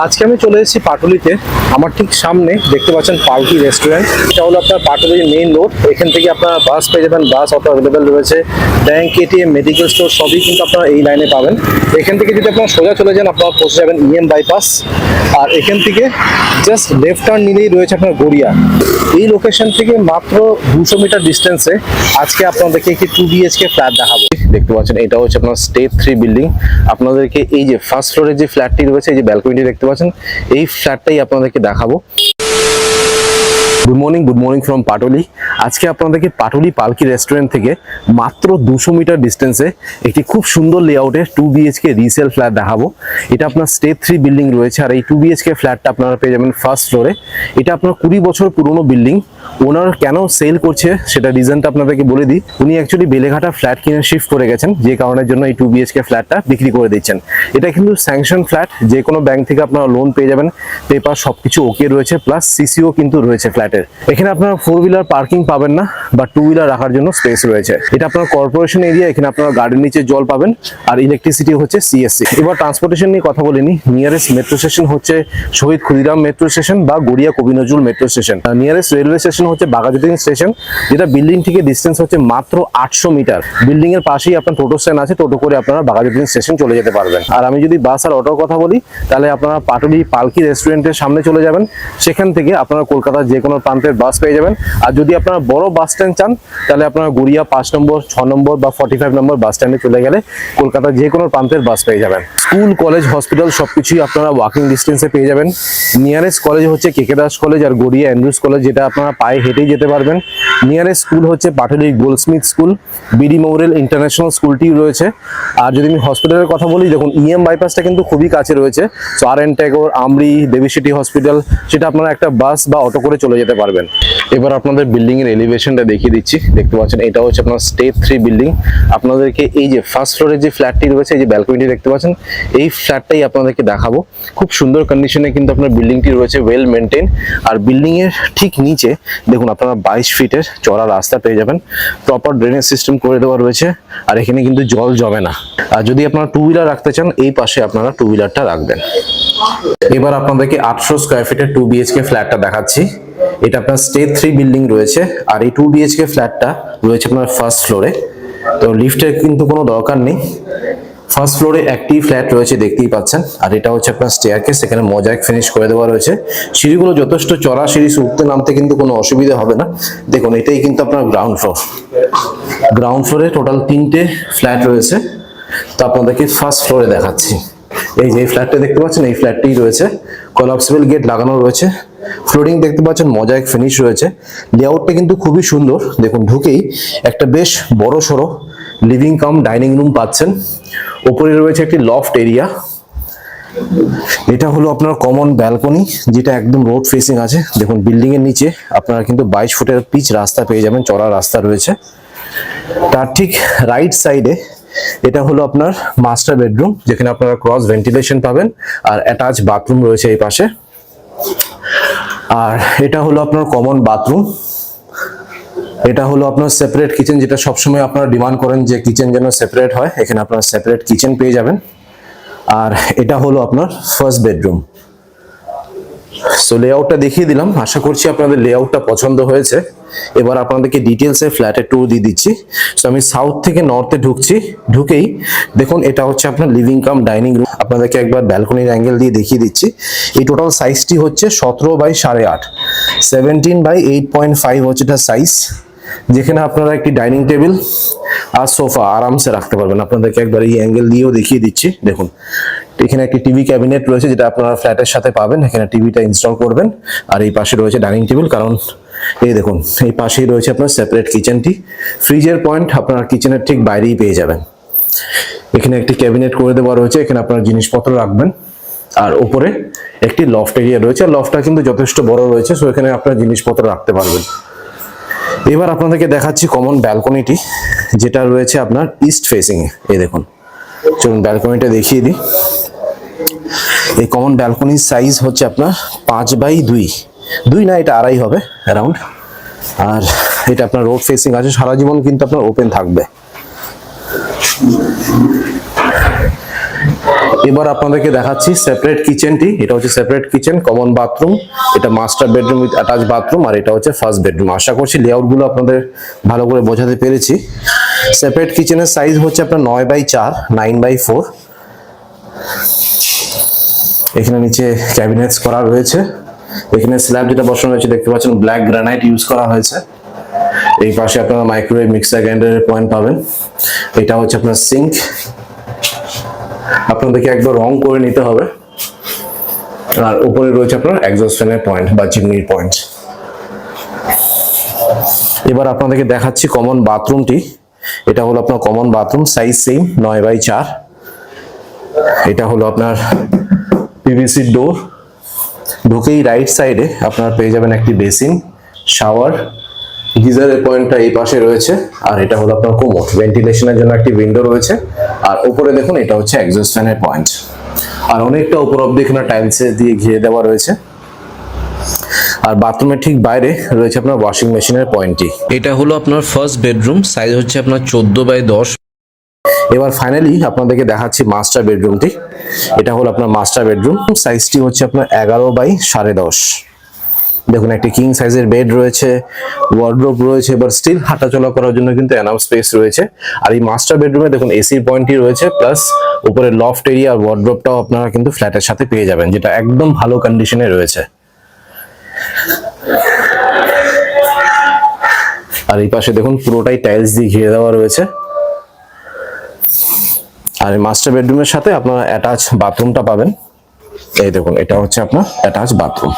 আজকে আমি চলে এসেছি পাটুলিতে। আমার ঠিক সামনে দেখতে পাচ্ছেন পালকি রেস্টুরেন্ট। এটা হলো আপনার পাটুলির মেইন রোড। এখান থেকে আপনারা বাস পেয়ে যাবেন, বাস অটো অ্যাভেলেবেল রয়েছে। ব্যাংক, এটিএম, মেডিকেল স্টোর সবই কিন্তু আপনারা এই লাইনে পাবেন। এখান থেকে যদি আপনারা সোজা চলে যান আপনারা পৌঁছে যাবেন ইএম বাইপাস। আর এখান থেকে জাস্ট লেফট টার্ন নিলেই রয়েছে আপনার গড়িয়া। এই লোকেশন থেকে মাত্র 200 মিটার ডিস্টেন্সে আজকে আপনাদেরকে একটি 2 BHK ফ্ল্যাট দেখাবো। দেখতে পাচ্ছেন এটা হচ্ছে আপনার স্টেপ 3 বিল্ডিং। আপনাদেরকে এই যে ফার্স্ট ফ্লোরের যে ফ্ল্যাটটি রয়েছে, এই যে ব্যালকনিটি দেখতে পাচ্ছেন, এই ফ্ল্যাটটাই আপনাদেরকে দেখাবো। Good morning from Patuli. আজকে আপনাদেরকে পাটুলি পালকি রেস্টুরেন্ট থেকে মাত্র 200 মিটার ডিস্টেন্সে একটি খুব সুন্দর লেআউটে 2 BHK রিসেল ফ্ল্যাট দেখাবো। এটা আপনার স্টেপ 3 বিল্ডিং রয়েছে। আর এই 2 BHK ফ্ল্যাটটা আপনারা পেয়ে যাবেন ফার্স্ট ফ্লোরে। এটা আপনার 20 বছর পুরনো বিল্ডিং। ওনার কেন সেল করছে সেটা রিজনটা আপনাদেরকে বলে দিই। উনি অ্যাকচুয়ালি বেলেঘাটা ফ্ল্যাট কিনে শিফট করে গেছেন, যে কারণের জন্য এই 2 BHK ফ্ল্যাটটা বিক্রি করে দিচ্ছেন। এটা কিন্তু স্যাংশন ফ্ল্যাট, যে কোনো ব্যাংক থেকে আপনারা লোন পেয়ে যাবেন। পেপার সবকিছু ওকে রয়েছে, প্লাস সিসিও কিন্তু রয়েছে ফ্ল্যাটের। এখানে আপনারা 4 হুইলার পার্কিং পাবেন না, বা 2 হুইলার রাখার জন্য স্পেস রয়েছে। এটা আপনার কর্পোরেশন এরিয়া। এখানে আপনারা গার্ডের নিচে জল পাবেন, আর ইলেকট্রিসিটি হচ্ছে CSC। এবার ট্রান্সপোর্টেশন নিয়ে কথা বলিনি। নিয়ারেস্ট মেট্রো স্টেশন হচ্ছে শহীদ ক্ষুদিরাম মেট্রো স্টেশন বা গড়িয়া কবি Nazrul metro station. Nearest railway station হচ্ছে বাঘাযতীন স্টেশন, যেটা বিল্ডিং থেকে ডিস্টেন্স হচ্ছে মাত্র 800 মিটার। বিল্ডিং এর পাশেই আপনার টোটো স্ট্যান্ড আছে, টোটো করে আপনারা বাঘাযতীন স্টেশন চলে যেতে পারবেন। আর আমি যদি বাস আর অটোর কথা বলি, তাহলে আপনারা পাটুলি পালকি রেস্টুরেন্টের সামনে চলে যাবেন। সেখান থেকে আপনারা কলকাতার যে কোনো প্রান্তের বাস পেয়ে যাবেন। আর যদি আপনারা বড় বাস স্ট্যান্ড চান, তাহলে আপনারা গড়িয়া 5 নম্বর, 6 নম্বর বা 45 নম্বর বাস স্ট্যান্ডে চলে গেলে কলকাতার যে কোনো প্রান্তের বাস পেয়ে যাবেন। স্কুল, কলেজ, হসপিটাল সবকিছুই আপনারা ওয়াকিং ডিস্টেন্সে পেয়ে যাবেন। নিয়ারেস্ট কলেজ হচ্ছে KK দাস কলেজ আর গড়িয়া অ্যান্ড্রুজ কলেজ, যেটা আপনারা পায়ে হেঁটেই যেতে পারবেন। নিয়ারেস্ট স্কুল হচ্ছে Patuli Goldsmith school. BD Memorial international স্কুলটি রয়েছে। আর যদি আমি হসপিটালের কথা বলি, দেখুন EM বাইপাসটা কিন্তু খুবই কাছে রয়েছে। সো RN ট্যাগর, আমরি, দেবী সিটি হসপিটাল, সেটা আপনারা একটা বাস বা অটো করে চলে যেতে পারবেন। এবার আপনাদের বিল্ডিং এর এলিভেশনটা দেখিয়ে দিচ্ছি। দেখতে পাচ্ছেন এটা হচ্ছে আপনার স্টেপ 3 বিল্ডিং। আপনাদেরকে এই যে ফার্স্ট ফ্লোরের যে ফ্ল্যাটটি রয়েছে, এই যে ব্যালকনিটি দেখতে পাচ্ছেন, এই ফ্ল্যাটটাই আপনাদেরকে দেখাবো। খুব সুন্দর কন্ডিশনে কিন্তু আপনার বিল্ডিংটি রয়েছে, ওয়েল মেনটেন। আর বিল্ডিং এর ঠিক নিচে দেখুন আপনারা 22 ফিটের চড়া রাস্তা পেয়ে যাবেন। প্রপার ড্রেনেজ সিস্টেম করে দেওয়া রয়েছে, আর এখানে কিন্তু জল জমে না। আর যদি আপনারা 2 হুইলার রাখতে চান, এই পাশে আপনারা 2 হুইলারটা রাখবেন। এবার আপনাদেরকে 800 স্কয়ার ফিটের 2 BHK ফ্ল্যাটটা দেখাচ্ছি। এটা আপনার স্টেপ 3 বিল্ডিং রয়েছে, আর এই 2 BHK ফ্ল্যাটটা রয়েছে আপনার ফার্স্ট ফ্লোরে। তো লিফটের কিন্তু কোনো দরকার নেই। ফার্স্ট ফ্লোরে একটি ফ্ল্যাট রয়েছে, দেখতেই পাচ্ছেন। আর এটা হচ্ছে আপনার স্টেয়ারকেস, এখানে মোজাইক ফিনিশ করে দেওয়া রয়েছে। সিঁড়িগুলো যথেষ্ট চড়া সিঁড়ি, উঠতে নামতে কিন্তু কোনো অসুবিধা হবে না। দেখুন এটাই কিন্তু আপনার গ্রাউন্ড ফ্লোর। গ্রাউন্ড ফ্লোরে টোটাল 3টে ফ্ল্যাট রয়েছে। তো আপনাদেরকে ফার্স্ট ফ্লোরে দেখাচ্ছি। এই যে ফ্ল্যাটটা দেখতে পাচ্ছেন, এই ফ্ল্যাটটি রয়েছে। কলাপসিবল গেট লাগানো রয়েছে। ফ্লোরিং দেখতে পাচ্ছেন মোজাইক ফিনিশ রয়েছে। লেআউটটা কিন্তু খুবই সুন্দর। দেখুন ঢুকেই একটা বেশ বড় সড়ো লিভিং কাম ডাইনিং রুম পাচ্ছেন। উপরে রয়েছে একটি লফট এরিয়া। এটা হলো আপনার কমন ব্যালকনি, যেটা একদম রোড ফেসিং আছে। দেখুন বিল্ডিং এর নিচে আপনারা কিন্তু 22 ফুটের পিচ রাস্তা পেয়ে যাবেন, চড়া রাস্তা রয়েছে। তার ঠিক রাইট সাইডে এটা হলো আপনার মাস্টার বেডরুম, যেখানে আপনারা ক্রস ভেন্টিলেশন পাবেন, আর অ্যাটাচ বাথরুম রয়েছে এই পাশে। আর এটা হলো আপনার কমন বাথরুম। এটা হলো আপনার সেপারেট কিচেন, যেটা সবসময় আপনারা ডিমান্ড করেন যে কিচেন যেন সেপারেট হয়। এখানে আপনারা সেপারেট কিচেন পেয়ে যাবেন। আর এটা হলো আপনার ফার্স্ট বেডরুম। সো লেআউটটা দেখিয়ে দিলাম, আশা করছি আপনাদের লেআউটটা পছন্দ হয়েছে। এবার আপনাদেরকে ডিটেলসে ফ্ল্যাটের ট্যুর দিয়ে দিচ্ছি। সো আমি সাউথ থেকে নর্থে ঢুকছি। ঢুকেই দেখুন এটা হচ্ছে আপনার লিভিং কাম ডাইনিং রুম। আপনাদেরকে একবার ব্যালকনির অ্যাঙ্গেল দিয়ে দেখিয়ে দিচ্ছি। এই টোটাল সাইজটি হচ্ছে 17/8.5, 17/8.5 হচ্ছে এটা সাইজ, যেখানে আপনারা একটি ডাইনিং টেবিল আর সোফা আরামসে রাখতে পারবেন। আপনাদেরকে একবার এই অ্যাঙ্গেল দিয়েও দেখিয়ে দিচ্ছি। দেখুন এখানে একটি টিভি ক্যাবিনেট রয়েছে, যেটা আপনারা ফ্ল্যাটের সাথে পাবেন। এখানে টিভিটা ইনস্টল করবেন। আর এই পাশে রয়েছে ডাইনিং টেবিল, কারণ এই দেখুন এই পাশেই রয়েছে আপনার সেপারেট কিচেনটি। ফ্রিজের পয়েন্ট আপনার কিচেনের ঠিক বাইরেই পেয়ে যাবেন। এখানে একটি ক্যাবিনেট করে দেওয়া রয়েছে, এখানে আপনার জিনিসপত্র রাখবেন। আর উপরে একটি লফট এরিয়া রয়েছে। লফটটা কিন্তু যথেষ্ট বড় রয়েছে, সো এখানে আপনার জিনিসপত্র রাখতে পারবেন। এবার আপনাদেরকে দেখাচ্ছি কমন ব্যালকনিটি, যেটা রয়েছে আপনার ইস্ট ফেসিং এ। এই দেখুন, চলুন ব্যালকনিটা দেখিয়ে দিই। এই কমন ব্যালকনির সাইজ হচ্ছে আপনার 5/2, 2 না এটা 2.5 হবে অ্যারাউন্ড। আর এটা আপনার রোড ফেসিং আছে, সারা জীবন কিন্তু আপনার ওপেন থাকবে। এবার আপনাদেরকে দেখাচ্ছি সেপারেট কিচেনটি। এটা হচ্ছে সেপারেট কিচেন, কমন বাথরুম, এটা master bedroom with attach bathroom, আর এটা হচ্ছে ফার্স্ট বেডরুম। আশা করছি লেআউটগুলো আপনাদের ভালো করে বোঝাতে পেরেছি। সেপারেট কিচেনের সাইজ হচ্ছে আপনার 9x4, 9x4। এখানে নিচে ক্যাবিনেটস করা রয়েছে। এখানে স্ল্যাব যেটা বসানো হয়েছে দেখতে পাচ্ছেন ব্ল্যাক গ্রানাইট ইউজ করা হয়েছে। এই পাশে আপনারা মাইক্রোওয়েভ, মিক্সার গ্রাইন্ডারের পয়েন্ট পাবেন। এটা হচ্ছে আপনার সিঙ্ক, আপনাদেরকে একবার রং করে নিতে হবে। আর উপরে রয়েছে আপনার এক্সস্ট ফ্যানের পয়েন্ট বা চিমনির পয়েন্ট। এবার আপনাদেরকে দেখাচ্ছি কমন বাথরুমটি। এটা হলো আপনার common bathroom, size same 9x4। এটা হলো আপনার পিভিসি ডোর। ঢুকেই রাইট সাইডে আপনারা পেয়ে যাবেন একটি বেসিন, শাওয়ার, গিজারের পয়েন্টটা এই পাশে রয়েছে। আর এটা হলো আপনার কোমোড, ভেন্টিলেশনের জন্য একটি উইন্ডো রয়েছে। আর উপরে দেখুন এটা হচ্ছে এক্সস্ট ফ্যানের পয়েন্ট। আর অনেকটা উপর অব্দি এখানে টাইলস দিয়ে ঘিরে দেওয়া রয়েছে। আর বাথরুমের ঠিক বাইরে রয়েছে আপনার ওয়াশিং মেশিনের পয়েন্টটি। এটা হলো আপনার ফার্স্ট বেডরুম, সাইজ হচ্ছে আপনার 14x10। এবার ফাইনালি আপনাদেরকে দেখাচ্ছি মাস্টার বেডরুমটি। এটা হলো আপনার মাস্টার বেডরুম, সাইজটি হচ্ছে আপনার 11x10.5। দেখুন একটি কিং সাইজের বেড রয়েছে, ওয়ার্ডরোব রয়েছে, এবার স্টিল হাঁটাচলা করার জন্য কিন্তু এনাফ স্পেস রয়েছে। আর এই মাস্টার বেডরুমে দেখুন এসির পয়েন্টই রয়েছে, প্লাস উপরে লফট এরিয়া আর ওয়ার্ডরোবটাও আপনারা কিন্তু ফ্ল্যাটের সাথে পেয়ে যাবেন, যেটা একদম ভালো কন্ডিশনে রয়েছে। আর এই পাশে দেখুন পুরোটাই টাইলস দিয়ে ঘিরে দেওয়া রয়েছে। আর এই মাস্টার বেডরুমের সাথে আপনারা অ্যাটাচ বাথরুমটা পাবেন। এই দেখুন এটা হচ্ছে আপনার অ্যাটাচ বাথরুম।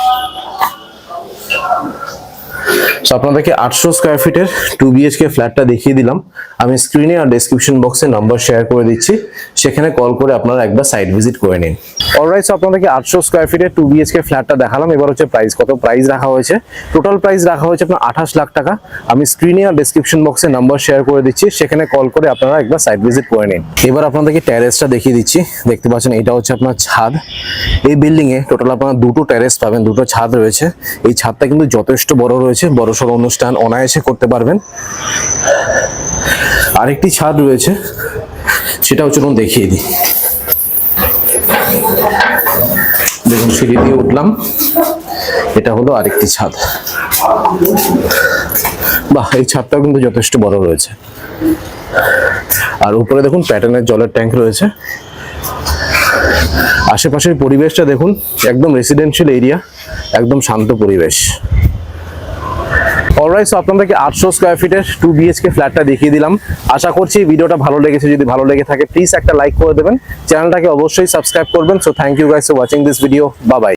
সো আপনাদেরকে 800 স্কয়ার ফিটের 2 BHK ফ্ল্যাটটা দেখিয়ে দিলাম। আমি স্ক্রিনে আর ডেসক্রিপশন বক্সে নাম্বার শেয়ার করে দিচ্ছি, সেখানে কল করে আপনারা একবার সাইট ভিজিট করে নিন। অলরাইট, সো আপনাদেরকে 800 স্কয়ার ফিটের 2 BHK ফ্ল্যাটটা দেখালাম। এবার হচ্ছে প্রাইস, কত প্রাইস রাখা হয়েছে। টোটাল প্রাইস রাখা হয়েছে আপনার 28 লাখ টাকা। আমি স্ক্রিনে আর ডেসক্রিপশন বক্সে নাম্বার শেয়ার করে দিচ্ছি, সেখানে কল করে আপনারা একবার সাইট ভিজিট করে নিন। এবার আপনাদেরকে ট্যারেসটা দেখিয়ে দিচ্ছি। দেখতে পাচ্ছেন এটা হচ্ছে আপনার ছাদ। এই বিল্ডিং এ টোটাল আপনারা দুটো ট্যারেস পাবেন, দুটো ছাদ রয়েছে। এই ছাদটা কিন্তু যথেষ্ট বড় রয়েছে, বড়সড় অনুষ্ঠান অনায়াসে করতে পারবেন। আরেকটি ছাদ রয়েছে, সেটাও চলুন দেখিয়ে দিই। দেখুন সিঁড়ি দিয়ে উঠলাম, এটা হলো আরেকটি ছাদ। বাহ, এই ছাদটাও কিন্তু যথেষ্ট বড় রয়েছে। আর উপরে দেখুন প্যাটার্নের জলের ট্যাঙ্ক রয়েছে। আশেপাশের পরিবেশটা দেখুন, একদম রেসিডেন্সিয়াল এরিয়া, একদম শান্ত পরিবেশ। অলরাইট, সো আপনাদেরকে 800 স্কয়ার ফিটের 2 BHK ফ্ল্যাটটা দেখিয়ে দিলাম। আশা করছি ভিডিওটা ভালো লেগেছে। যদি ভালো লেগে থাকে প্লিজ একটা লাইক করে দেবেন, চ্যানেলটাকে অবশ্যই সাবস্ক্রাইব করবেন। So thank you guys for watching this video. Bye by.